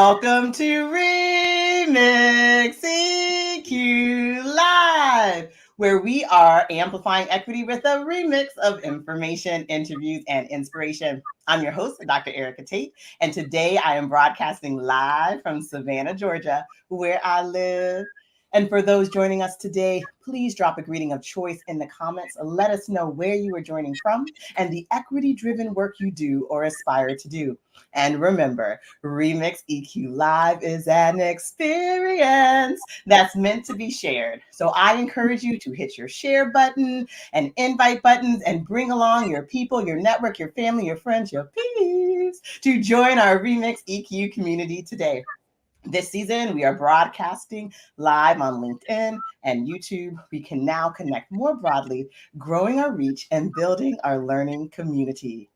Welcome to Remix EQ Live, where we are amplifying equity with a remix of information, interviews, and inspiration. I'm your host, Dr. Erica Tate, and today I am broadcasting live from Savannah, Georgia, where I live. And for those joining us today, please drop a greeting of choice in the comments. Let us know where you are joining from and the equity-driven work you do or aspire to do. And remember, Remix EQ Live is an experience that's meant to be shared. So I encourage you to hit your share button and invite buttons and bring along your people, your network, your family, your friends, your peeps to join our Remix EQ community today. This season, we are broadcasting live on LinkedIn and YouTube. We can now connect more broadly, growing our reach and building our learning community.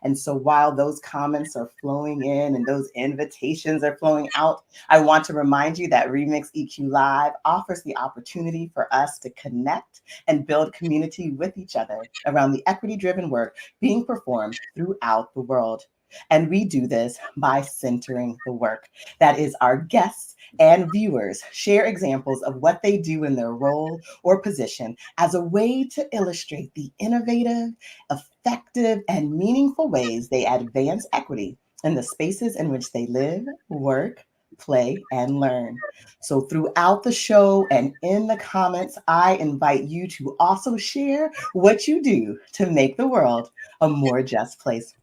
And so while those comments are flowing in and those invitations are flowing out, I want to remind you that Remix EQ Live offers the opportunity for us to connect and build community with each other around the equity-driven work being performed throughout the world. And we do this by centering the work. That is, our guests and viewers share examples of what they do in their role or position as a way to illustrate the innovative, effective, and meaningful ways they advance equity in the spaces in which they live, work, play, and learn. So throughout the show and in the comments, I invite you to also share what you do to make the world a more just place.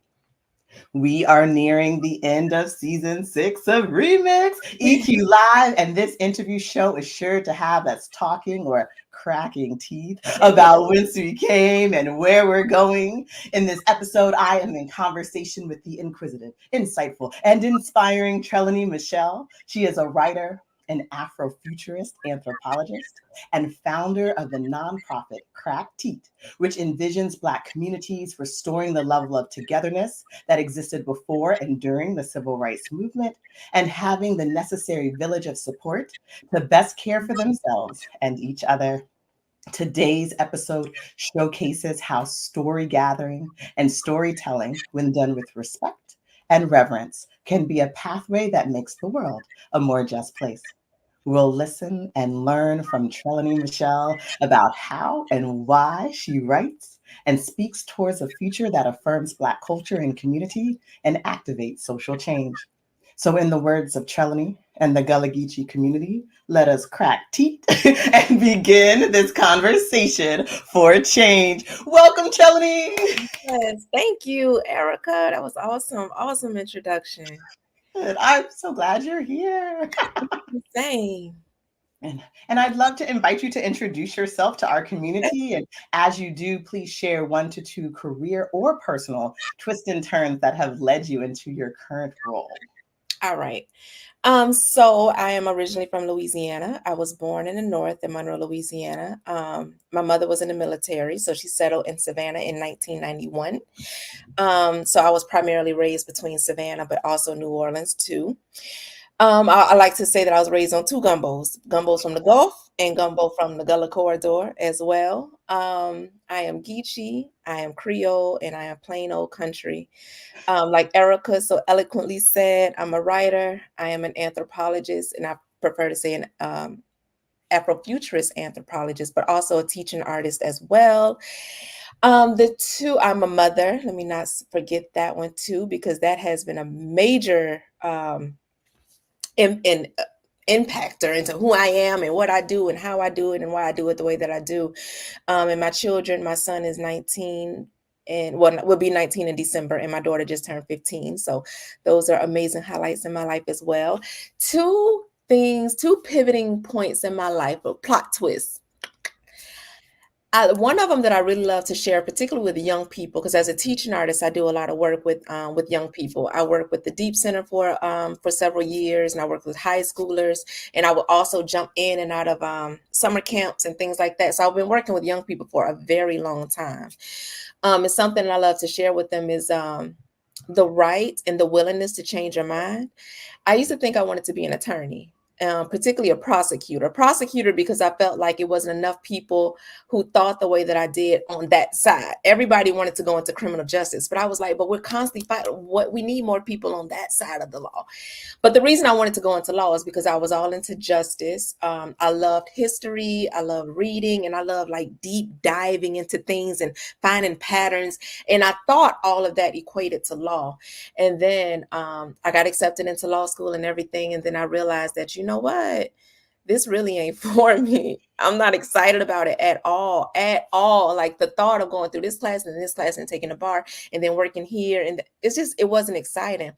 We are nearing the end of season 6 of Remix EQ Live, and this interview show is sure to have us talking or cracking teeth about whence we came and where we're going. In this episode, I am in conversation with the inquisitive, insightful, and inspiring Trelani Michelle. She is a writer, an Afrofuturist anthropologist, and founder of the nonprofit Krak Teet, which envisions Black communities restoring the level of togetherness that existed before and during the civil rights movement, and having the necessary village of support to best care for themselves and each other. Today's episode showcases how story gathering and storytelling, when done with respect and reverence, can be a pathway that makes the world a more just place. We'll listen and learn from Trelani Michelle about how and why she writes and speaks towards a future that affirms Black culture and community and activates social change. So, in the words of Trelani and the Gullah Geechee community, let us crack teeth and begin this conversation for change. Welcome, Trelani. Yes, thank you, Erica. That was awesome. Awesome introduction. I'm so glad you're here. Same. And I'd love to invite you to introduce yourself to our community. And as you do, please share 1 to 2 career or personal twists and turns that have led you into your current role. All right. So I am originally from Louisiana. I was born in the north in Monroe, Louisiana. My mother was in the military, so she settled in Savannah in 1991. So I was primarily raised between Savannah, but also New Orleans too. I like to say that I was raised on 2 gumbos from the Gulf and gumbo from the Gullah Corridor as well. I am Geechee, I am Creole, and I am plain old country. Like Erica so eloquently said, I'm a writer, I am an anthropologist, and I prefer to say an Afrofuturist anthropologist, but also a teaching artist as well. I'm a mother. Let me not forget that one too, because that has been a major in impactor into who I am and what I do and how I do it and why I do it the way that I do. And my children, my son is 19 and will be 19 in December, and my daughter just turned 15. So those are amazing highlights in my life as well. Two pivoting points in my life, or plot twists. One of them that I really love to share, particularly with young people, because as a teaching artist, I do a lot of work with young people. I work with the Deep Center for several years, and I work with high schoolers, and I will also jump in and out of summer camps and things like that. So I've been working with young people for a very long time. It's something that I love to share with them is the right and the willingness to change your mind. I used to think I wanted to be an attorney. particularly a prosecutor. Prosecutor because I felt like it wasn't enough people who thought the way that I did on that side. Everybody wanted to go into criminal justice, but I was like, but we're constantly fighting. What we need more people on that side of the law. But the reason I wanted to go into law is because I was all into justice. I loved history, I loved reading, and I loved like deep diving into things and finding patterns. And I thought all of that equated to law. And then I got accepted into law school and everything. And then I realized that, you know what? This really ain't for me. I'm not excited about it at all, at all. Like the thought of going through this class and taking a bar and then working here. And it wasn't exciting.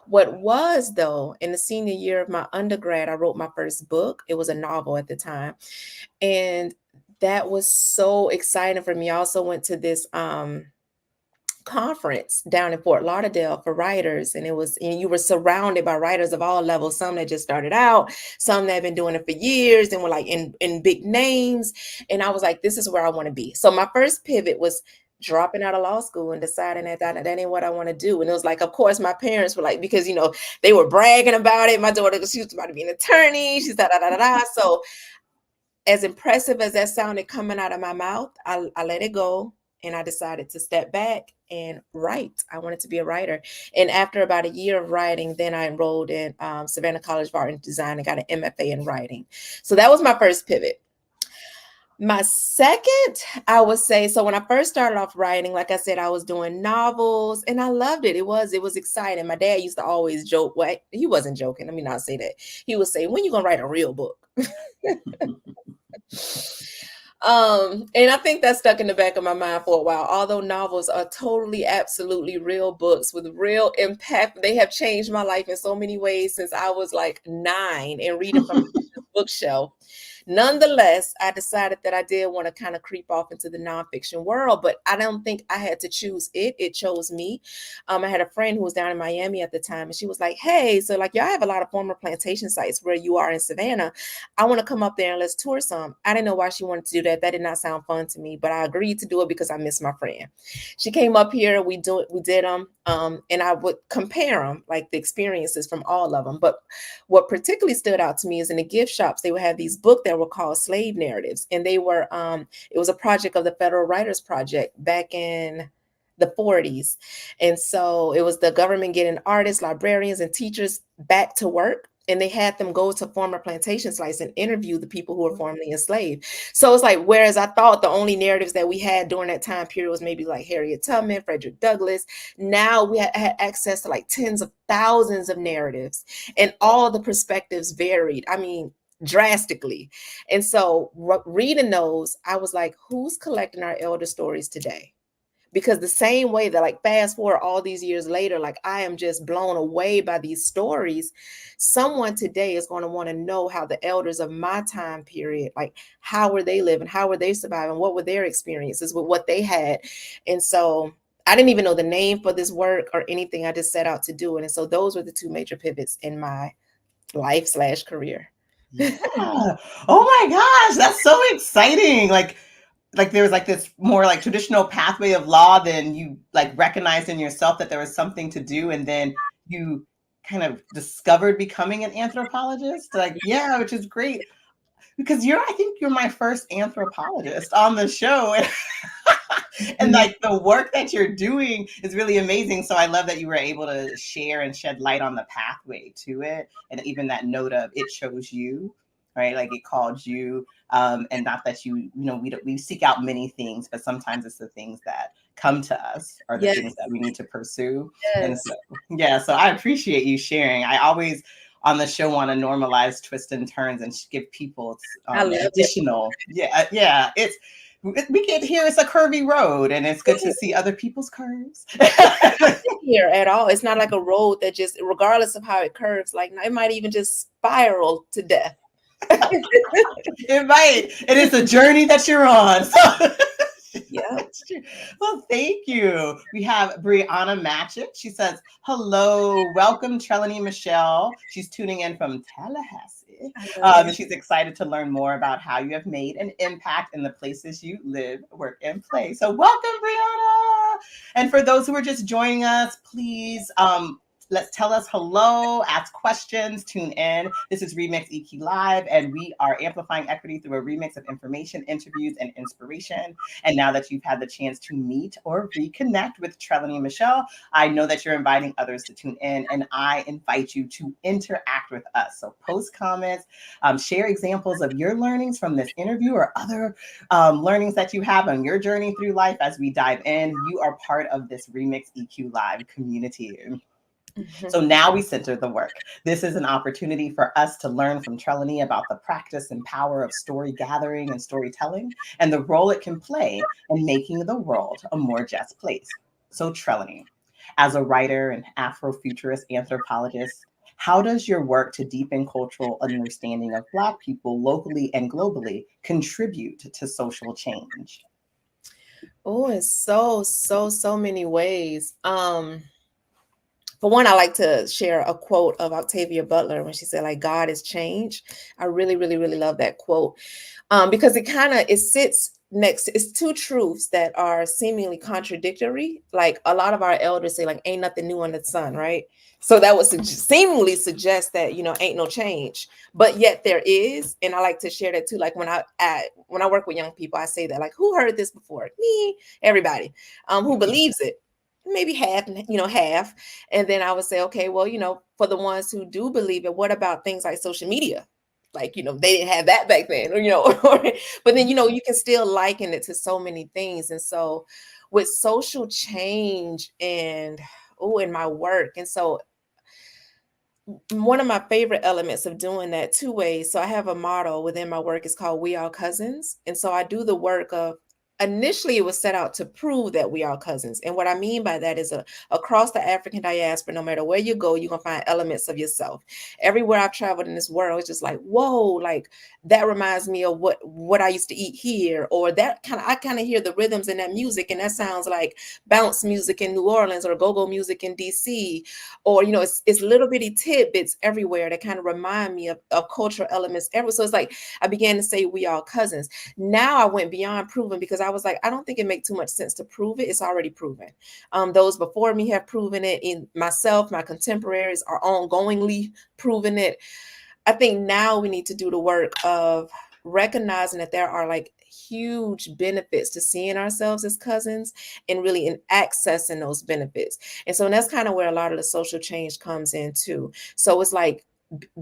What was though, in the senior year of my undergrad, I wrote my first book. It was a novel at the time. And that was so exciting for me. I also went to this, conference down in Fort Lauderdale for writers, and you were surrounded by writers of all levels, some that just started out, some that have been doing it for years and were like in big names. And I was like, this is where I want to be. So my first pivot was dropping out of law school and deciding that ain't what I want to do. And it was like, of course, my parents were like, because they were bragging about it. My daughter, she was about to be an attorney. She's da da da da. So as impressive as that sounded coming out of my mouth, I let it go. And I decided to step back and write. I wanted to be a writer. And after about a year of writing, then I enrolled in Savannah College of Art and Design and got an MFA in writing. So that was my first pivot. My second, I would say, so when I first started off writing, like I said, I was doing novels and I loved it. It was exciting. My dad used to always joke. Well, he wasn't joking. Let me not say that. He would say, when you going to write a real book? And I think that stuck in the back of my mind for a while. Although novels are totally, absolutely real books with real impact, they have changed my life in so many ways since I was like 9 and reading from the bookshelf. Nonetheless, I decided that I did want to kind of creep off into the nonfiction world, but I don't think I had to choose it. It chose me. I had a friend who was down in Miami at the time, and she was like, hey, so like, y'all have a lot of former plantation sites where you are in Savannah. I want to come up there and let's tour some. I didn't know why she wanted to do that. That did not sound fun to me, but I agreed to do it because I miss my friend. She came up here, we did them, and I would compare them, like the experiences from all of them. But what particularly stood out to me is in the gift shops, they would have these books that were called slave narratives. And they were, it was a project of the Federal Writers Project back in the 40s. And so it was the government getting artists, librarians, and teachers back to work. And they had them go to former plantation sites and interview the people who were formerly enslaved. So it's like, whereas I thought the only narratives that we had during that time period was maybe like Harriet Tubman, Frederick Douglass, now we had access to like tens of thousands of narratives, and all the perspectives varied. I mean, drastically. And so reading those, I was like, who's collecting our elder stories today? Because the same way that, like, fast forward all these years later, like, I am just blown away by these stories. Someone today is going to want to know how the elders of my time period, like, how were they living? How were they surviving? What were their experiences with what they had? And so I didn't even know the name for this work or anything. I just set out to do it. And so those were the two major pivots in my life/career. Yeah. Oh my gosh, that's so exciting. Like there was like this more like traditional pathway of law, then you like recognized in yourself that there was something to do, and then you kind of discovered becoming an anthropologist. Like, yeah, which is great because I think you're my first anthropologist on the show. And like the work that you're doing is really amazing. So I love that you were able to share and shed light on the pathway to it. And even that note of it chose you, right? Like it called you. And not that we seek out many things, but sometimes it's the things that come to us are the things that we need to pursue. Yes. And so, yeah, so I appreciate you sharing. I always on the show want to normalize twists and turns and give people additional. Yeah. We get here, it's a curvy road, and it's good to see other people's curves. Here at all. It's not like a road that just, regardless of how it curves, like it might even just spiral to death. It might. It is a journey that you're on. So. Yeah. Well, thank you. We have Brianna Matchett. She says, hello, welcome, Trelani Michelle. She's tuning in from Tallahassee. And she's excited to learn more about how you have made an impact in the places you live, work, and play. So welcome, Brianna. And for those who are just joining us, please Let's tell us hello, ask questions, tune in. This is Remix EQ Live, and we are amplifying equity through a remix of information, interviews, and inspiration. And now that you've had the chance to meet or reconnect with Trelani Michelle, I know that you're inviting others to tune in, and I invite you to interact with us. So post comments, share examples of your learnings from this interview or other learnings that you have on your journey through life as we dive in. You are part of this Remix EQ Live community. So now we center the work. This is an opportunity for us to learn from Trelani about the practice and power of story gathering and storytelling and the role it can play in making the world a more just place. So Trelani, as a writer and Afrofuturist anthropologist, how does your work to deepen cultural understanding of Black people locally and globally contribute to social change? Oh, in so many ways. For one, I like to share a quote of Octavia Butler when she said, like, God is change. I really, really, really love that quote because it sits next. It's two truths that are seemingly contradictory. Like a lot of our elders say, like, ain't nothing new under the sun, right? So that would seemingly suggest that, ain't no change, but yet there is. And I like to share that too. Like when I work with young people, I say that, like, who heard this before? Me, everybody. Who believes it? Maybe half. And then I would say, okay, well, for the ones who do believe it, what about things like social media? Like, they didn't have that back then, but then, you can still liken it to so many things. And so with social change and, in my work. And so one of my favorite elements of doing that two ways. So I have a motto within my work. It's called We All Cousins. And so I do the work of, initially it was set out to prove that we are cousins. And what I mean by that is across the African diaspora, no matter where you go, you're going to find elements of yourself. Everywhere I've traveled in this world, it's just like, whoa, like that reminds me of what I used to eat here, or that I kind of hear the rhythms in that music. And that sounds like bounce music in New Orleans or go-go music in DC, or, it's little bitty tidbits everywhere that kind of remind me of cultural elements everywhere. So it's like, I began to say we all cousins. Now I went beyond proven because I was like, I don't think it makes too much sense to prove it. It's already proven. Those before me have proven it. In myself, my contemporaries are ongoingly proving it. I think now we need to do the work of recognizing that there are like huge benefits to seeing ourselves as cousins and really in accessing those benefits. And so that's kind of where a lot of the social change comes in too. So it's like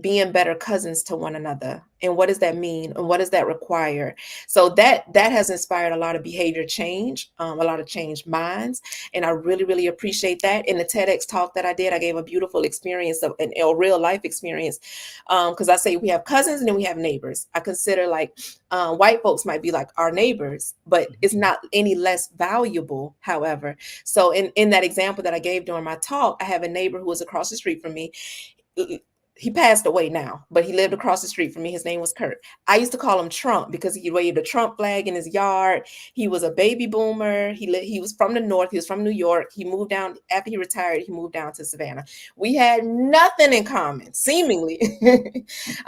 being better cousins to one another. And what does that mean? And what does that require? So that has inspired a lot of behavior change, a lot of changed minds. And I really, really appreciate that. In the TEDx talk that I did, I gave a beautiful experience of a real life experience. Because I say we have cousins and then we have neighbors. I consider like white folks might be like our neighbors, but it's not any less valuable, however. So in that example that I gave during my talk, I have a neighbor who was across the street from me. He passed away now, but he lived across the street from me. His name was Kurt. I used to call him Trump because he waved a Trump flag in his yard. He was a baby boomer. He was from the North. He was from New York. He moved down after he retired. He moved down to Savannah. We had nothing in common, seemingly.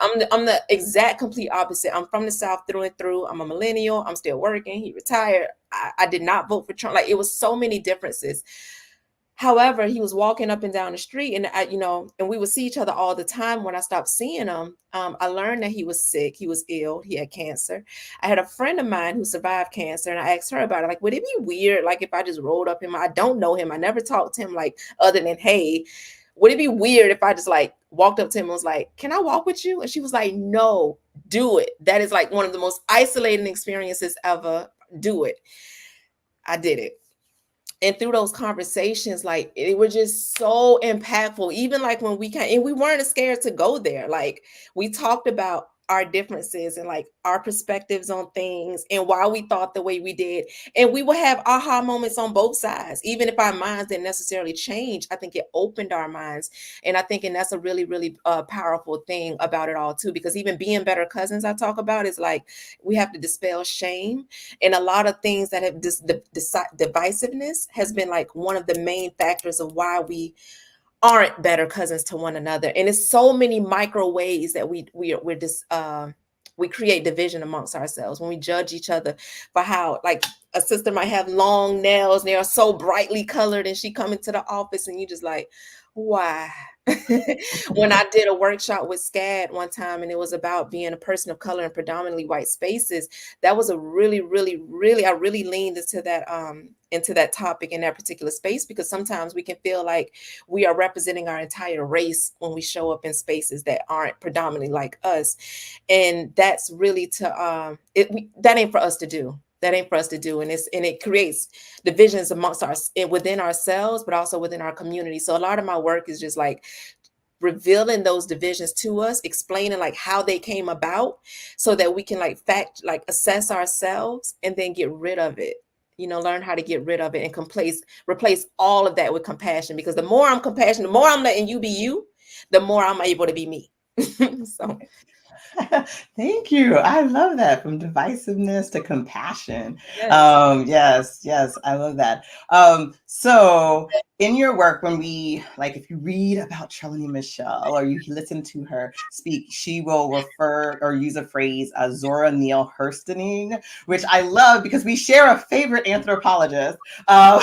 I'm the exact complete opposite. I'm from the South through and through. I'm a millennial. I'm still working. He retired. I did not vote for Trump. Like, it was so many differences. However, he was walking up and down the street, and and we would see each other all the time. When I stopped seeing him, I learned that he was sick. He was ill. He had cancer. I had a friend of mine who survived cancer, and I asked her about it. Like, would it be weird, like, if I just rolled up him? I don't know him. I never talked to him, like, other than, hey, would it be weird if I just, like, walked up to him and was like, can I walk with you? And she was like, no, do it. That is, like, one of the most isolating experiences ever. Do it. I did it. And through those conversations, like, it was just so impactful. Even like when and we weren't scared to go there. Like, we talked about our differences and like our perspectives on things and why we thought the way we did. And we will have aha moments on both sides. Even if our minds didn't necessarily change, I think it opened our minds. And I think, and that's a really, really powerful thing about it all too, because even being better cousins, I talk about, is like, we have to dispel shame. And a lot of things that have divisiveness has been like one of the main factors of why we aren't better cousins to one another. And it's so many micro ways that we create division amongst ourselves when we judge each other for how, like, a sister might have long nails and they are so brightly colored, and she come into the office and you just like, Why? When I did a workshop with SCAD one time, and it was about being a person of color in predominantly white spaces, that was a really, really, really, I really leaned into that topic in that particular space, because sometimes we can feel like we are representing our entire race when we show up in spaces that aren't predominantly like us. And that's really that ain't for us to do. That ain't for us to do. And it creates divisions amongst within ourselves, but also within our community. So a lot of my work is just like revealing those divisions to us, explaining like how they came about, so that we can like assess ourselves and then get rid of it. Learn how to get rid of it and replace all of that with compassion. Because the more I'm compassionate, the more I'm letting you be you, the more I'm able to be me. So Thank you. I love that. From divisiveness to compassion. yes. Yes, I love that. So in your work, if you read about Trelani Michelle or you listen to her speak, she will refer or use a phrase, Zora Neale Hurstoning, which I love because we share a favorite anthropologist. So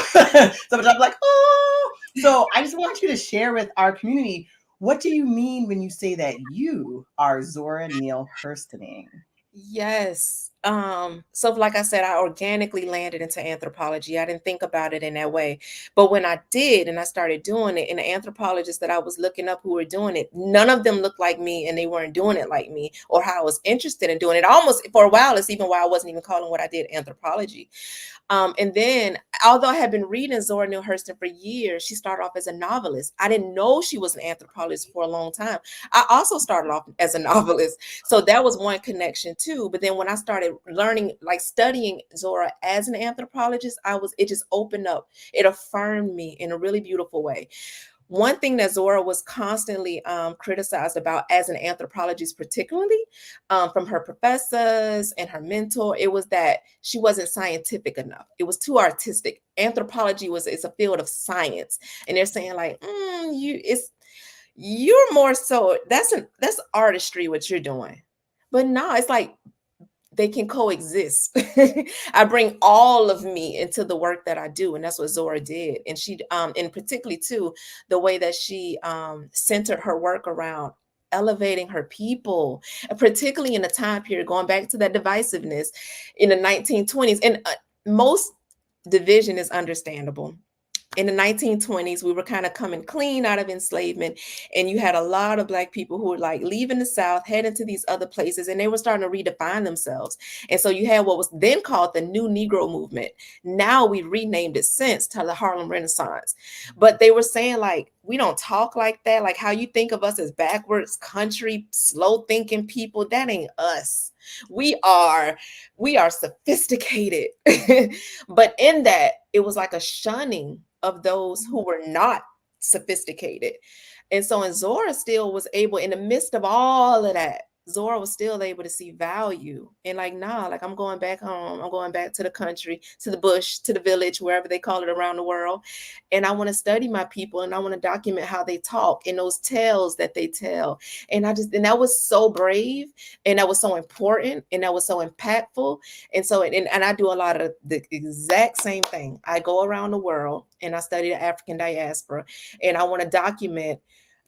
I'm like, oh. So I just want you to share with our community, what do you mean when you say that you are Zora Neale Hurstoning? Yes. So like I said, I organically landed into anthropology. I didn't think about it in that way. But when I did and I started doing it, and the anthropologists that I was looking up who were doing it, none of them looked like me, and they weren't doing it like me or how I was interested in doing it. Almost for a while, it's even why I wasn't even calling what I did anthropology. And then, although I had been reading Zora Neale Hurston for years, she started off as a novelist. I didn't know she was an anthropologist for a long time. I also started off as a novelist. So that was one connection too. But then when I started learning, like studying Zora as an anthropologist, it just opened up. It affirmed me in a really beautiful way. One thing that Zora was constantly criticized about as an anthropologist, particularly from her professors and her mentor, it was that she wasn't scientific enough. It was too artistic. Anthropology is a field of science, and they're saying like, you're more so that's artistry what you're doing, but no, it's like they can coexist. I bring all of me into the work that I do, and that's what Zora did. And she, and particularly too, the way that she centered her work around elevating her people, particularly in the time period, going back to that divisiveness in the 1920s. And most division is understandable. In the 1920s, we were kind of coming clean out of enslavement, and you had a lot of Black people who were like leaving the South, heading to these other places, and they were starting to redefine themselves. And so you had what was then called the New Negro Movement. Now we renamed it since to the Harlem Renaissance. But they were saying like, we don't talk like that. Like how you think of us as backwards country, slow thinking people, that ain't us. We are sophisticated. But in that, it was like a shunning of those who were not sophisticated. And so, and Zora still was able, in the midst of all of that, Zora was still able to see value and like, nah, like I'm going back home. I'm going back to the country, to the bush, to the village, wherever they call it around the world. And I want to study my people, and I want to document how they talk and those tales that they tell. And that was so brave, and that was so important, and that was so impactful. And so, and I do a lot of the exact same thing. I go around the world and I study the African diaspora, and I want to document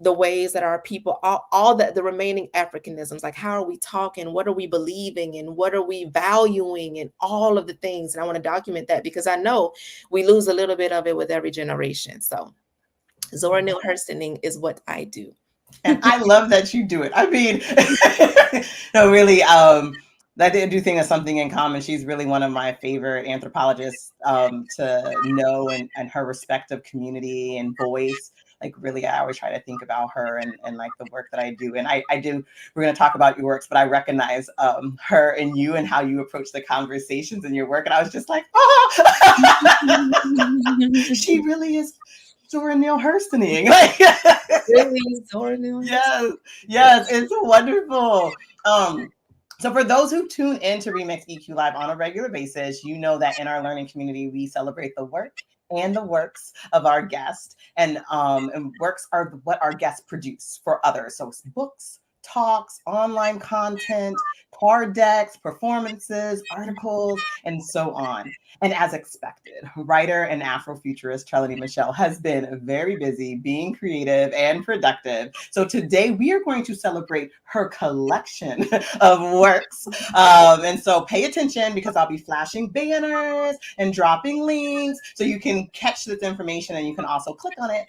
the ways that our people, all the remaining Africanisms, like how are we talking, what are we believing, and what are we valuing, and all of the things. And I want to document that because I know we lose a little bit of it with every generation. So Zora Neale Hurstoning is what I do. And I love that you do it. I mean, no, really, that do thing is something in common. She's really one of my favorite anthropologists to know, and her respective community and voice. Like really, I always try to think about her and like the work that I do. And I do, we're going to talk about your works, but I recognize her and you and how you approach the conversations in your work. And I was just like, oh, she really is Zora Neale Hurstoning. Really, Zora Neale Yes, yes, it's wonderful. So for those who tune in to Remix EQ Live on a regular basis, you know that in our learning community, we celebrate the work and the works of our guests, and works are what our guests produce for others. So it's books, talks, online content, card decks, performances, articles, and so on. And as expected, writer and Afrofuturist Trelani Michelle has been very busy being creative and productive. So today we are going to celebrate her collection of works. And so pay attention because I'll be flashing banners and dropping links so you can catch this information and you can also click on it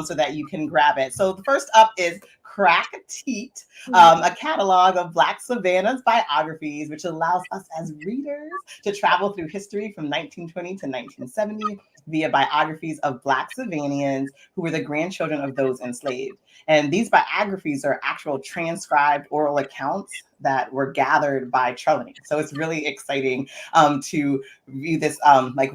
so that you can grab it. So the first up is Krak Teet, a catalog of Black Savannah's biographies, which allows us as readers to travel through history from 1920 to 1970 via biographies of Black Savannahans who were the grandchildren of those enslaved. And these biographies are actual transcribed oral accounts that were gathered by Trelani. So it's really exciting to view this,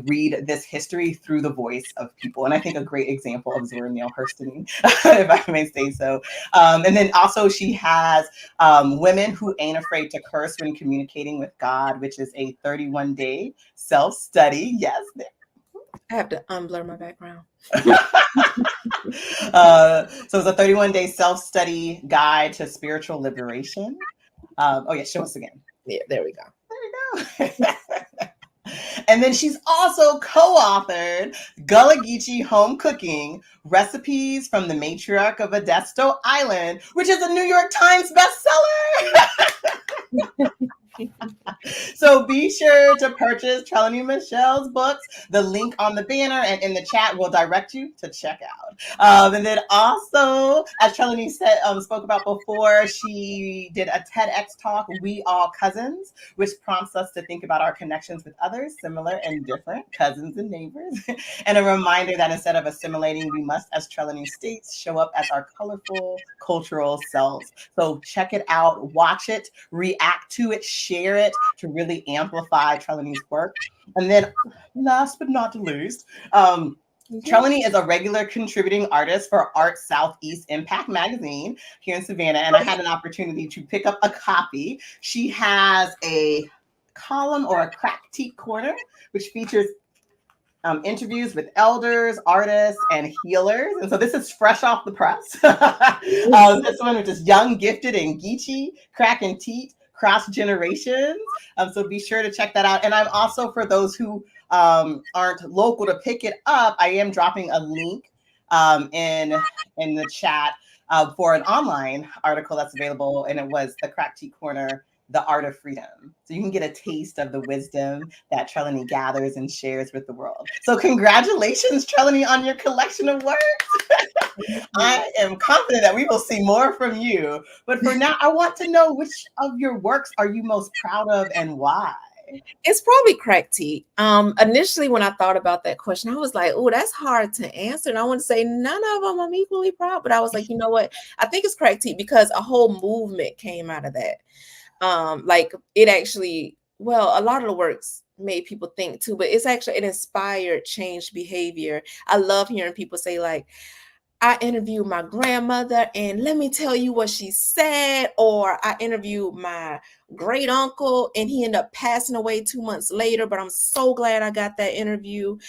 read this history through the voice of people. And I think a great example of Zora Neale Hurstoning, if I may say so. And then also she has Women Who Ain't Afraid to Curse When Communicating with God, which is a 31-day self-study. Yes. I have to unblur my background. So it's a 31-day self-study guide to spiritual liberation. Show us again. Yeah, there we go. There we go. And then she's also co-authored Gullah Geechee Home Cooking, Recipes from the Matriarch of Modesto Island, which is a New York Times bestseller. So be sure to purchase Trelani Michelle's books. The link on the banner and in the chat will direct you to check out. And then also, as Trelani said, spoke about before, she did a TEDx talk, We All Cousins, which prompts us to think about our connections with others, similar and different, cousins and neighbors. And a reminder that instead of assimilating, we must, as Trelani states, show up as our colorful cultural selves. So check it out, watch it, react to it, share it to really amplify Trelani's work. And then last but not least, Trelani is a regular contributing artist for Art Southeast Impact magazine here in Savannah, and I had an opportunity to pick up a copy. She has a column or a Krak Teet Corner, which features interviews with elders, artists, and healers. And so this is fresh off the press. This one, which is young, gifted, and Geechee, Krak and Teet, cross generations. So be sure to check that out. And I'm also, for those who aren't local to pick it up, I am dropping a link in the chat for an online article that's available. And it was the Krak Teet Corner, The Art of Freedom. So you can get a taste of the wisdom that Trelani gathers and shares with the world. So congratulations, Trelani, on your collection of works. I am confident that we will see more from you. But for now, I want to know, which of your works are you most proud of and why? It's probably Krak Teet. Initially, when I thought about that question, I was like, oh, that's hard to answer. And I want to say none of them I'm equally proud. But I was like, you know what? I think it's Krak Teet because a whole movement came out of that. It actually, a lot of the works made people think too, but it inspired changed behavior. I love hearing people say, like, I interviewed my grandmother and let me tell you what she said, or I interviewed my great uncle and he ended up passing away 2 months later, but I'm so glad I got that interview.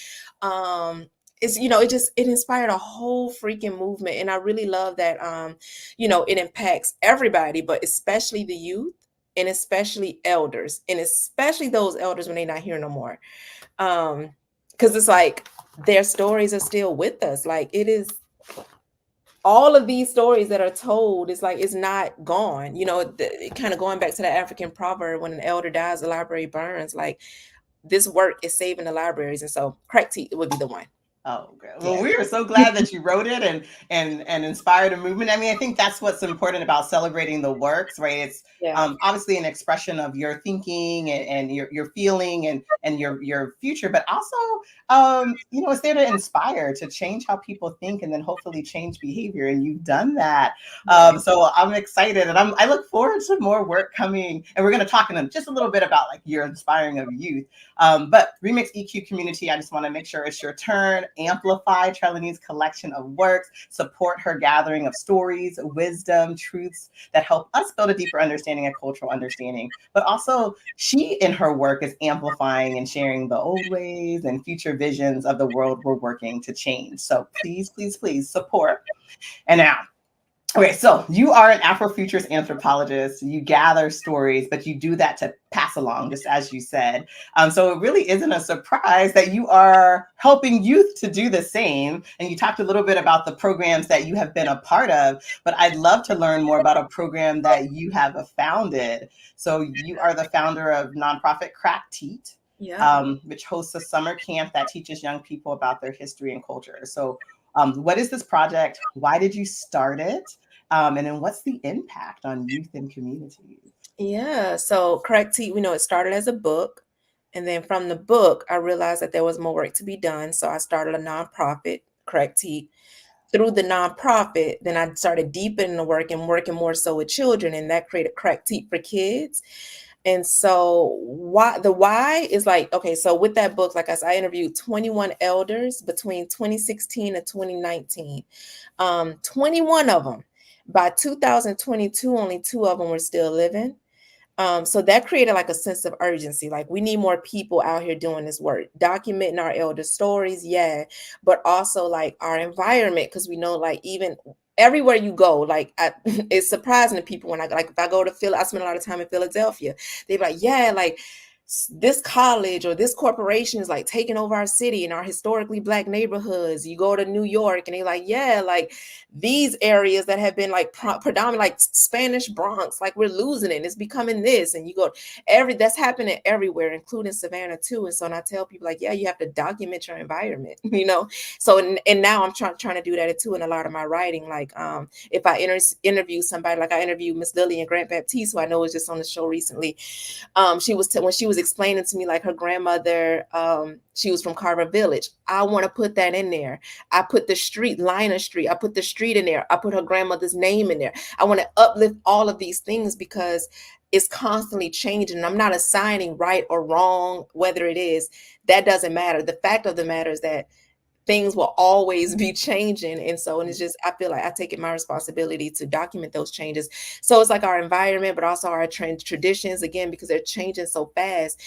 It inspired a whole freaking movement. And I really love that, it impacts everybody, but especially the youth. And especially elders, and especially those elders when they're not here no more. Because it's like their stories are still with us. Like, it is all of these stories that are told, it's like it's not gone. Kind of going back to the African proverb, when an elder dies, the library burns. Like, this work is saving the libraries. And so Krak Teet would be the one. Oh, good. Well, we are so glad that you wrote it and inspired a movement. I mean, I think that's what's important about celebrating the works, right? It's obviously an expression of your thinking and your feeling and your future, but also, it's there to inspire, to change how people think and then hopefully change behavior. And you've done that. So I'm excited, and I look forward to more work coming. And we're going to talk in just a little bit about like your inspiring of youth. But Remix EQ community, I just want to make sure it's your turn. Amplify Trelani's collection of works, support her gathering of stories, wisdom, truths that help us build a deeper understanding and cultural understanding. But also, she in her work is amplifying and sharing the old ways and future visions of the world we're working to change. So please, please, please support. And now, Okay, so you are an Afrofuturist anthropologist. You gather stories, but you do that to pass along, just as you said. So it really isn't a surprise that you are helping youth to do the same. And you talked a little bit about the programs that you have been a part of, but I'd love to learn more about a program that you have founded. So you are the founder of nonprofit Krak Teet, Yeah. which hosts a summer camp that teaches young people about their history and culture. So what is this project? Why did you start it? And then what's the impact on youth and communities? Yeah. So Krak Teet, we know it started as a book. And then from the book, I realized that there was more work to be done. So I started a nonprofit, Krak Teet. Through the nonprofit, then I started deepening the work and working more so with children, and that created Krak Teet for Kids. And so why is like, okay, so with that book, like I said, I interviewed 21 elders between 2016 and 2019. 21 of them. By 2022, only 2 of them were still living. So that created like a sense of urgency. Like we need more people out here doing this work, documenting our elder stories, yeah, but also like our environment, because we know like even everywhere you go, like it's surprising to people when I like if I go to Philly, I spend a lot of time in Philadelphia. They're like, yeah, like this college or this corporation is like taking over our city and our historically Black neighborhoods. You go to New York and they're like, yeah, like these areas that have been like predominant, like Spanish Bronx, like we're losing it. It's becoming this. And you go that's happening everywhere, including Savannah too. And so when I tell people like, yeah, you have to document your environment, you know? So, and now I'm trying to do that too in a lot of my writing. Like if I interview somebody, like I interviewed Miss Lillian Grant Baptiste, who I know was just on the show recently. She was when she was explaining to me like her grandmother, she was from Carver Village. I want to put that in there. I put the street, Liner Street, I put the street in there. I put her grandmother's name in there. I want to uplift all of these things because it's constantly changing. I'm not assigning right or wrong, whether it is, that doesn't matter. The fact of the matter is that things will always be changing. And so, and it's just, I feel like I take it my responsibility to document those changes. So it's like our environment, but also our traditions, again, because they're changing so fast.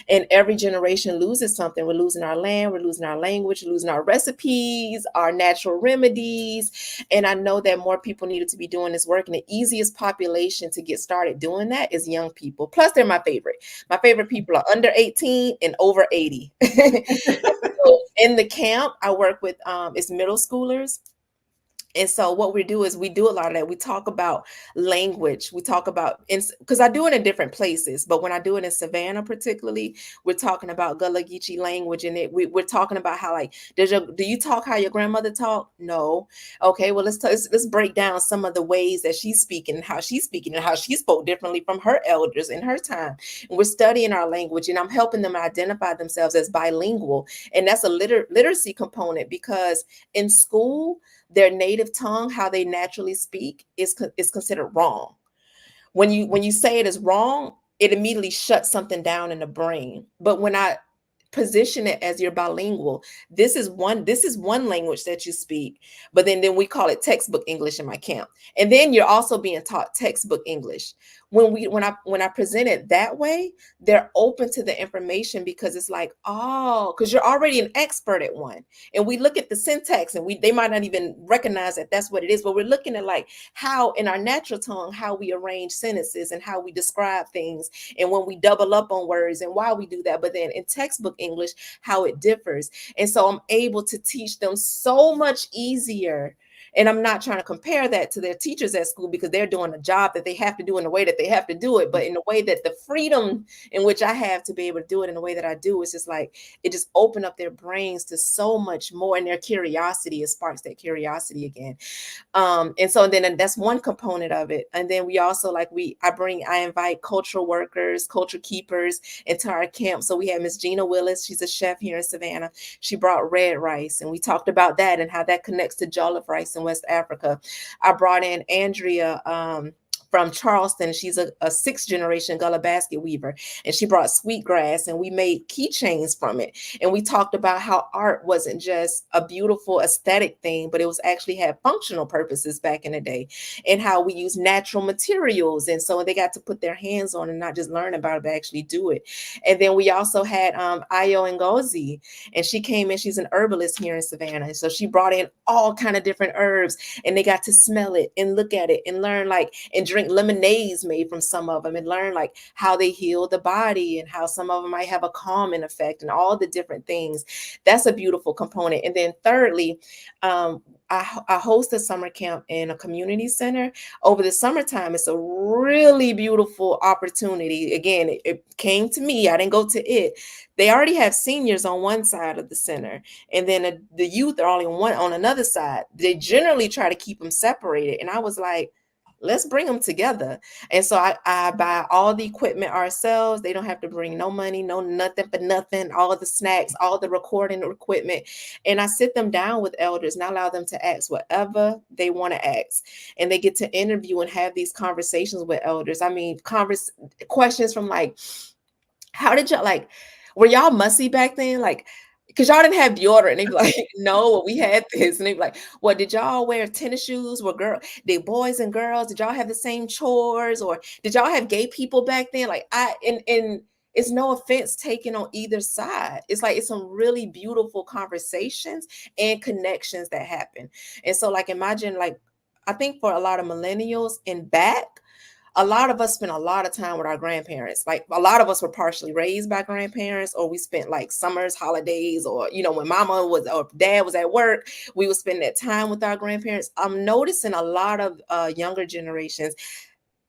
And every generation loses something. We're losing our land, we're losing our language, losing our recipes, our natural remedies. And I know that more people needed to be doing this work. And the easiest population to get started doing that is young people. Plus, they're my favorite. My favorite people are under 18 and over 80. So in the camp, I work with it's middle schoolers. And so what we do is we do a lot of that. We talk about language. We talk about, because I do it in different places, but when I do it in Savannah, particularly, we're talking about Gullah Geechee language, and we're talking about how like, do you talk how your grandmother talked? No. Okay, well let's break down some of the ways that she's speaking, how she's speaking, and how she spoke differently from her elders in her time. And we're studying our language, and I'm helping them identify themselves as bilingual, and that's a literacy component because in school, their native tongue, how they naturally speak, is considered wrong. When you say it is wrong, it immediately shuts something down in the brain. But when I position it as you're bilingual, this is one language that you speak, but then we call it textbook English in my camp. And then you're also being taught textbook English. When I present it that way, they're open to the information because it's like, oh, because you're already an expert at one. And we look at the syntax and they might not even recognize that that's what it is, but we're looking at like how in our natural tongue, how we arrange sentences and how we describe things, and when we double up on words and why we do that. But then in textbook English, how it differs. And so I'm able to teach them so much easier. And I'm not trying to compare that to their teachers at school because they're doing a job that they have to do in the way that they have to do it. But in the way that the freedom in which I have to be able to do it in the way that I do, it's just like, it just opened up their brains to so much more, and their curiosity, it sparks that curiosity again. And so then that's one component of it. And then we also I invite cultural workers, culture keepers into our camp. So we have Miss Gina Willis. She's a chef here in Savannah. She brought red rice, and we talked about that and how that connects to jollof rice in West Africa. I brought in Andrea from Charleston. She's a sixth generation Gullah basket weaver, and she brought sweetgrass, and we made keychains from it. And we talked about how art wasn't just a beautiful aesthetic thing, but it was actually had functional purposes back in the day, and how we use natural materials. And so they got to put their hands on and not just learn about it, but actually do it. And then we also had Ayo Ngozi, and she came in, she's an herbalist here in Savannah. So she brought in all kind of different herbs, and they got to smell it and look at it and learn, like, and drink lemonades made from some of them, and learn like how they heal the body and how some of them might have a calming effect and all the different things. That's a beautiful component. And then thirdly, I host a summer camp in a community center over the summertime. It's a really beautiful opportunity. Again, it came to me. I didn't go to it. They already have seniors on one side of the center, and then the youth are only on another side. They generally try to keep them separated. And I was like, let's bring them together. And so I buy all the equipment ourselves. They don't have to bring no money, no nothing but nothing, all of the snacks, all the recording equipment. And I sit them down with elders and I allow them to ask whatever they want to ask. And they get to interview and have these conversations with elders. I mean, questions from like, how did y'all, like, were y'all mussy back then? Like, because y'all didn't have deodorant. And they'd be like, no, well, we had this. And they'd be like, well, did y'all wear tennis shoes? Did boys and girls, did y'all have the same chores? Or did y'all have gay people back then? Like, and it's no offense taken on either side. It's like, it's some really beautiful conversations and connections that happen. And so, like, imagine, like, I think for a lot of millennials in back, a lot of us spent a lot of time with our grandparents. Like, a lot of us were partially raised by grandparents, or we spent like summers, holidays, or, you know, when mama was or dad was at work, we would spend that time with our grandparents. I'm noticing a lot of younger generations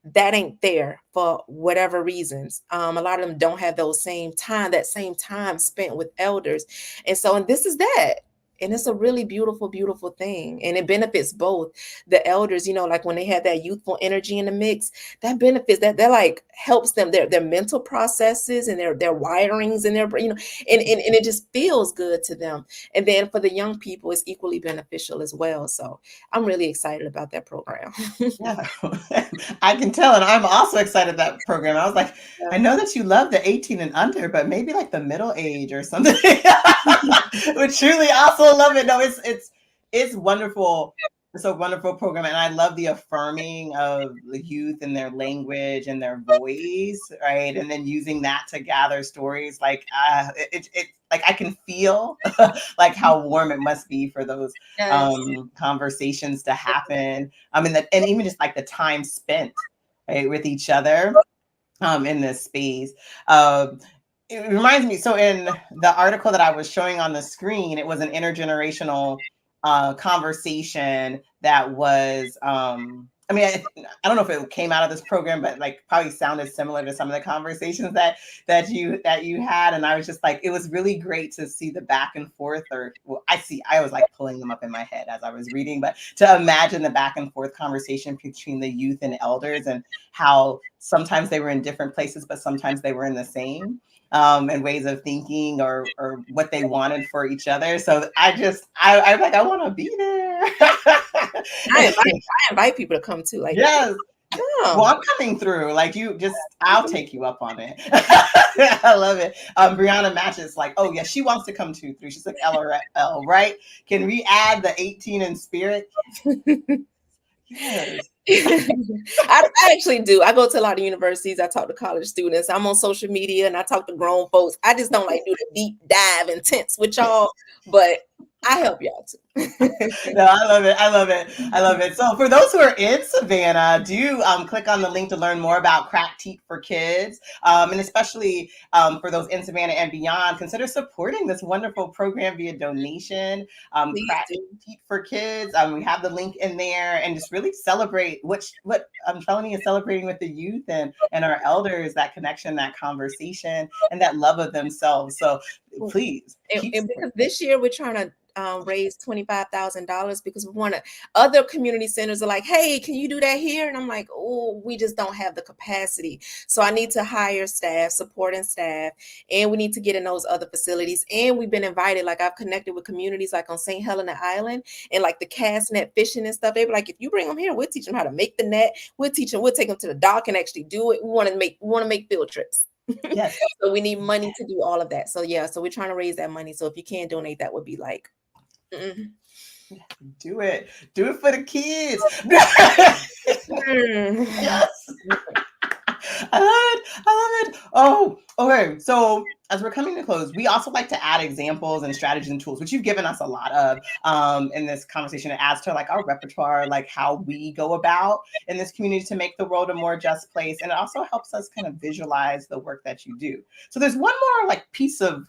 that ain't there for whatever reasons. A lot of them don't have that same time spent with elders. And so, and this is that. And it's a really beautiful, beautiful thing. And it benefits both the elders, you know, like when they have that youthful energy in the mix, that benefits that like helps them, their mental processes and their wirings and their, you know, and it just feels good to them. And then for the young people, it's equally beneficial as well. So I'm really excited about that program. Yeah, I can tell. And I'm also excited about that program. I was like, Yeah. I know that you love the 18 and under, but maybe like the middle age or something. Would truly also love it. No, it's wonderful. It's a wonderful program. And I love the affirming of the youth and their language and their voice, right? And then using that to gather stories. Like it like I can feel like how warm it must be for those Yes. conversations to happen. And even just like the time spent, right, with each other in this space. It reminds me, so in the article that I was showing on the screen, it was an intergenerational conversation that was, I mean, I don't know if it came out of this program, but like probably sounded similar to some of the conversations that you had. And I was just like, it was really great to see the back and forth, or well, I was like pulling them up in my head as I was reading, but to imagine the back and forth conversation between the youth and elders and how sometimes they were in different places, but sometimes they were in the same. And ways of thinking or what they wanted for each other. So I'm like, I want to be there. I invite people to come too. Like, yes. oh. Well, I'm coming through. Like I'll take you up on it. I love it. Brianna Matches like, oh yeah, she wants to come through. She's like, LRL, right? Can we add the 18 in spirit? Yes. I actually do. I go to a lot of universities. I talk to college students. I'm on social media and I talk to grown folks. I just don't like do the deep dive intense with y'all, but I help y'all too. No, I love it. I love it. I love it. So for those who are in Savannah, do click on the link to learn more about Krak Teet for Kids. And especially for those in Savannah and beyond, consider supporting this wonderful program via donation. Krak Teet for Kids. We have the link in there, and just really celebrate what Trelani is celebrating with the youth and our elders, that connection, that conversation, and that love of themselves. So Please keep And because this year we're trying to raise $25,000 because we want to. Other community centers are like, hey, can you do that here? And I'm like, oh, we just don't have the capacity. So I need to hire staff, supporting staff, and we need to get in those other facilities. And we've been invited. Like I've connected with communities like on St. Helena Island and like the cast net fishing and stuff. They were like, if you bring them here, we'll teach them how to make the net. We'll take them to the dock and actually do it. We want to make field trips. Yes. So we need money to do all of that. So yeah, so we're trying to raise that money. So if you can't donate, that would be like, do it for the kids. Yes. I love it. Oh, okay. So as we're coming to close, we also like to add examples and strategies and tools, which you've given us a lot of in this conversation. It adds to like our repertoire, like how we go about in this community to make the world a more just place. And it also helps us kind of visualize the work that you do. So there's one more like piece of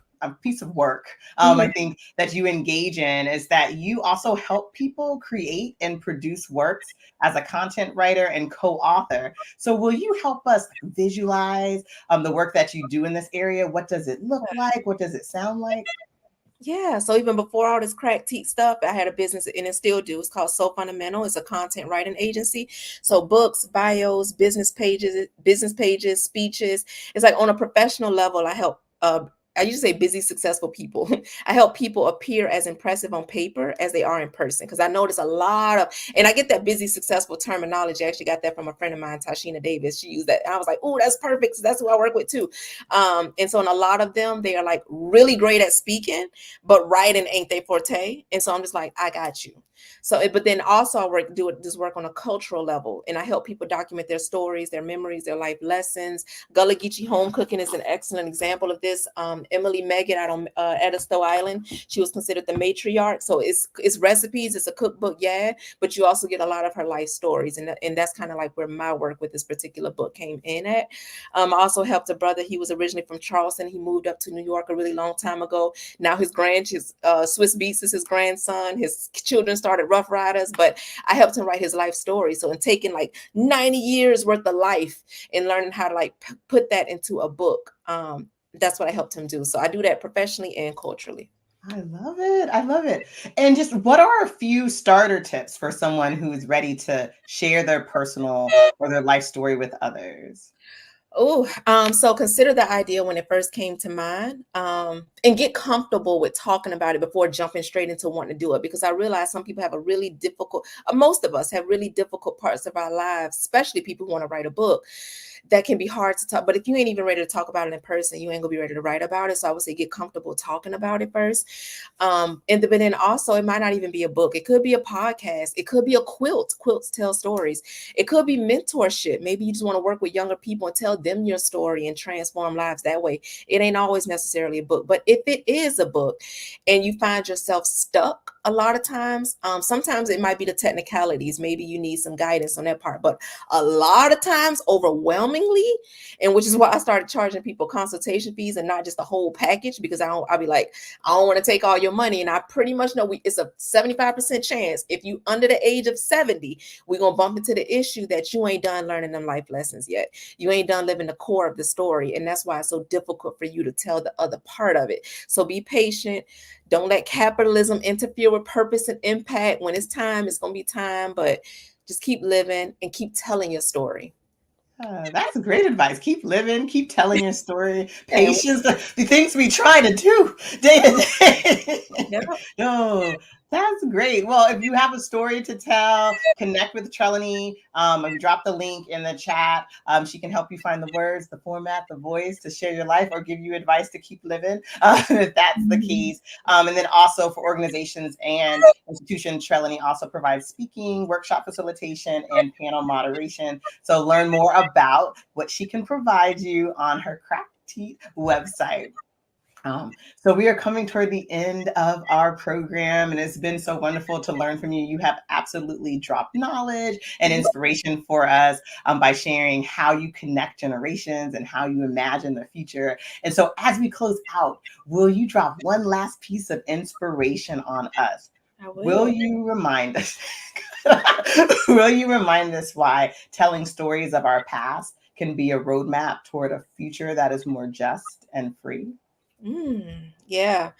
work I think that you engage in is that you also help people create and produce works as a content writer and co-author. So will you help us visualize the work that you do in this area? What does it look like? What does it sound like? Yeah. So even before all this Krak Teet stuff, I had a business and it still do. It's called So Fundamental. It's a content writing agency. So books, bios, business pages, speeches. It's like on a professional level, I help I usually say busy, successful people. I help people appear as impressive on paper as they are in person. Because I notice a lot of, and I get that busy, successful terminology. I actually got that from a friend of mine, Tashina Davis. She used that. And I was like, oh, that's perfect. So that's who I work with too. And so in a lot of them, they are like really great at speaking, but writing ain't their forte. And so I'm just like, I got you. So, but then also I do this work on a cultural level, and I help people document their stories, their memories, their life lessons. Gullah Geechee Home Cooking is an excellent example of this. Emily Megan out on Edisto Island, she was considered the matriarch. So it's recipes, it's a cookbook, yeah, but you also get a lot of her life stories, and that's kind of like where my work with this particular book came in at. I also helped a brother. He was originally from Charleston. He moved up to New York a really long time ago. Now his Swiss Beats is his grandson. His children started Rough Riders, but I helped him write his life story. So in taking like 90 years worth of life and learning how to like put that into a book, that's what I helped him do. So I do that professionally and culturally. I love it. I love it. And just what are a few starter tips for someone who's ready to share their personal or their life story with others? So consider the idea when it first came to mind, and get comfortable with talking about it before jumping straight into wanting to do it. Because I realize some people have a really difficult, most of us have really difficult parts of our lives, especially people who want to write a book. That can be hard to talk, but if you ain't even ready to talk about it in person, you ain't gonna be ready to write about it. So I would say get comfortable talking about it first. But then also it might not even be a book. It could be a podcast. It could be a quilt. Quilts tell stories. It could be mentorship. Maybe you just want to work with younger people and tell them your story and transform lives that way. It ain't always necessarily a book, but if it is a book and you find yourself stuck a lot of times, sometimes it might be the technicalities. Maybe you need some guidance on that part, but a lot of times overwhelmingly, and which is why I started charging people consultation fees and not just the whole package, because I'll be like, I don't want to take all your money. And I pretty much know it's a 75% chance if you under the age of 70, we're going to bump into the issue that you ain't done learning them life lessons yet. You ain't done living the core of the story. And that's why it's so difficult for you to tell the other part of it. So be patient. Don't let capitalism interfere with purpose and impact. When it's time, it's going to be time, but just keep living and keep telling your story. That's great advice. Keep living, keep telling your story. Patience, the things we try to do day to day. Yeah. No, that's great. Well, if you have a story to tell, connect with Trelani. We dropped the link in the chat. She can help you find the words, the format, the voice to share your life or give you advice to keep living, if that's the case. And then also for organizations and institutions, Trelani also provides speaking, workshop facilitation, and panel moderation. So learn more about what she can provide you on her Krak Teet website. So we are coming toward the end of our program, and it's been so wonderful to learn from you. You have absolutely dropped knowledge and inspiration for us by sharing how you connect generations and how you imagine the future. And so as we close out, will you drop one last piece of inspiration on us? Will you remind us? Will you remind us why telling stories of our past can be a roadmap toward a future that is more just and free? Yeah.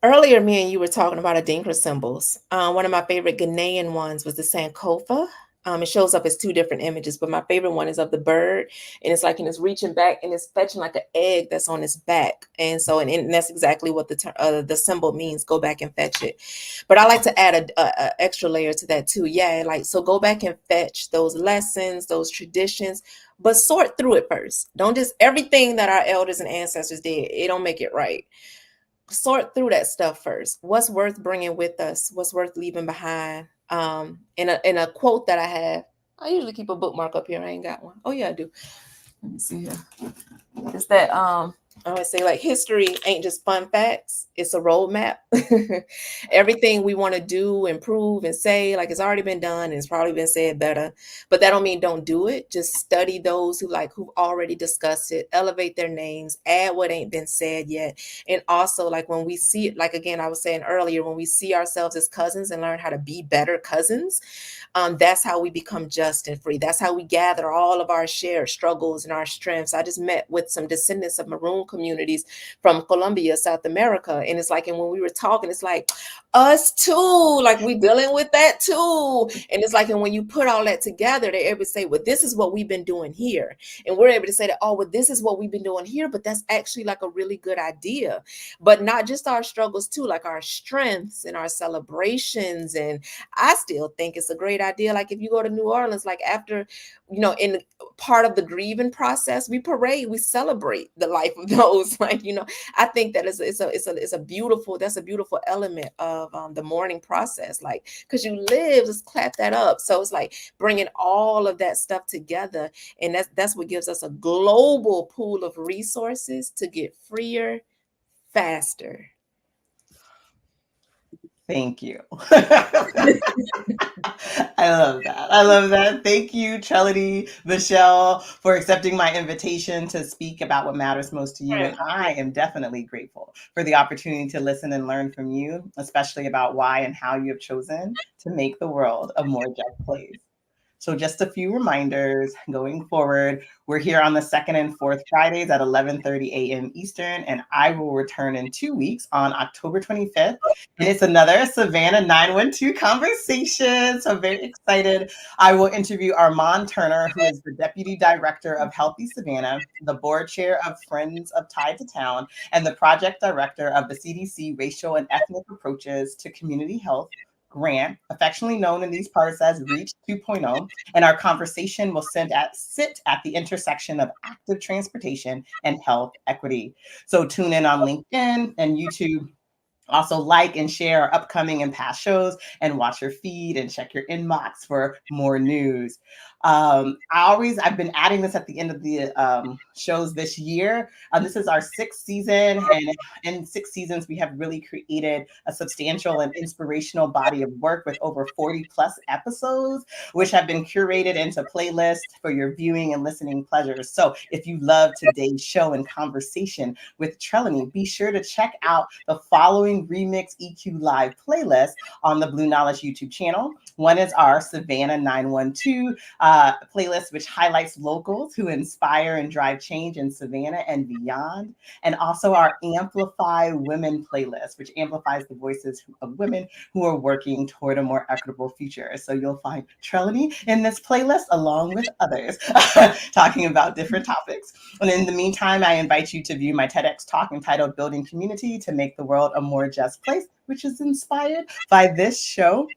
Earlier, me and you were talking about Adinkra symbols. One of my favorite Ghanaian ones was the Sankofa. It shows up as two different images, but my favorite one is of the bird, and it's like, and it's reaching back and it's fetching like an egg that's on its back, and so and that's exactly what the symbol means. Go back and fetch it. But I like to add a extra layer to that too. Yeah, like so, go back and fetch those lessons, those traditions, but sort through it first. Don't just everything that our elders and ancestors did. It don't make it right. Sort through that stuff first. What's worth bringing with us? What's worth leaving behind? In a quote that I have, I usually keep a bookmark up here. I ain't got one. Oh yeah, I do. Let me see here. It's that I always say, like, history ain't just fun facts, it's a roadmap. Everything we want to do, improve, and say, like, it's already been done and it's probably been said better. But that don't mean don't do it. Just study those who've already discussed it, elevate their names, add what ain't been said yet. And also, like, when we see it, like, again, I was saying earlier, when we see ourselves as cousins and learn how to be better cousins, that's how we become just and free. That's how we gather all of our shared struggles and our strengths. I just met with some descendants of Maroon communities from Colombia, South America. And it's like, and when we were talking, it's like, us too, like we dealing with that too. And it's like, and when you put all that together, they're able to say, well, this is what we've been doing here. And we're able to say that, oh, well, this is what we've been doing here, but that's actually like a really good idea. But not just our struggles too, like our strengths and our celebrations. And I still think it's a great idea. Like if you go to New Orleans, like after, in part of the grieving process, we parade, we celebrate the life of those. Like, I think that it's a beautiful element of the mourning process. Like, because you live, just clap that up. So it's like bringing all of that stuff together, and that's what gives us a global pool of resources to get freer faster. Thank you. I love that. I love that. Thank you, Trelani Michelle, for accepting my invitation to speak about what matters most to you. And I am definitely grateful for the opportunity to listen and learn from you, especially about why and how you have chosen to make the world a more just place. So just a few reminders going forward. We're here on the second and fourth Fridays at 11:30 a.m. Eastern, and I will return in 2 weeks on October 25th. And it's another Savannah 912 conversation. So very excited. I will interview Armand Turner, who is the Deputy Director of Healthy Savannah, the Board Chair of Friends of Tied to Town, and the Project Director of the CDC Racial and Ethnic Approaches to Community Health grant, affectionately known in these parts as REACH 2.0, and our conversation will sit at the intersection of active transportation and health equity. So tune in on LinkedIn and YouTube. Also, like and share our upcoming and past shows, and watch your feed and check your inbox for more news. I've been adding this at the end of the shows this year. This is our 6th season, and in 6 seasons, we have really created a substantial and inspirational body of work with over 40 plus episodes, which have been curated into playlists for your viewing and listening pleasures. So if you love today's show and conversation with Trelani, be sure to check out the following Remix EQ Live playlist on the Blue Knowledge YouTube channel. One is our Savannah 912 playlist, which highlights locals who inspire and drive change in Savannah and beyond. And also our Amplify Women playlist, which amplifies the voices of women who are working toward a more equitable future. So you'll find Trelani in this playlist along with others talking about different topics. And in the meantime, I invite you to view my TEDx talk entitled Building Community to Make the World a More Just Place, which is inspired by this show.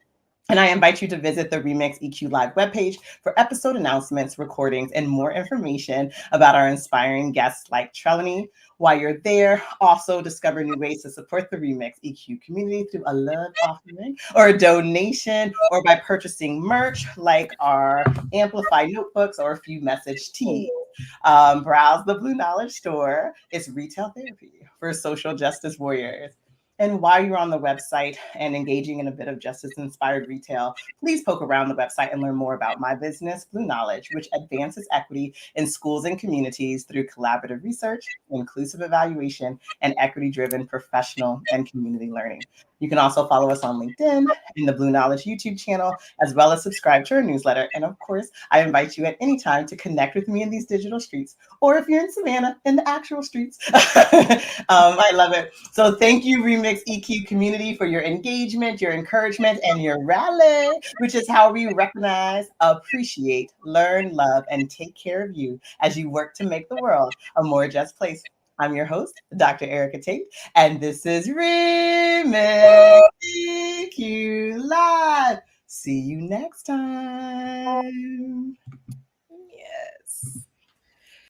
And I invite you to visit the Remix EQ Live webpage for episode announcements, recordings, and more information about our inspiring guests like Trelani. While you're there, also discover new ways to support the Remix EQ community through a love offering or a donation, or by purchasing merch like our Amplify notebooks or a few message tees. Browse the Blue Knowledge store. It's retail therapy for social justice warriors. And while you're on the website and engaging in a bit of justice-inspired retail, please poke around the website and learn more about my business, Blue Knowledge, which advances equity in schools and communities through collaborative research, inclusive evaluation, and equity-driven professional and community learning. You can also follow us on LinkedIn and the Blue Knowledge YouTube channel, as well as subscribe to our newsletter. And of course, I invite you at any time to connect with me in these digital streets, or if you're in Savannah, in the actual streets. I love it. So thank you, Remix EQ community, for your engagement, your encouragement, and your rally, which is how we recognize, appreciate, learn, love, and take care of you as you work to make the world a more just place. I'm your host, Dr. Erica Tate, and this is Remix EQ Live. See you next time.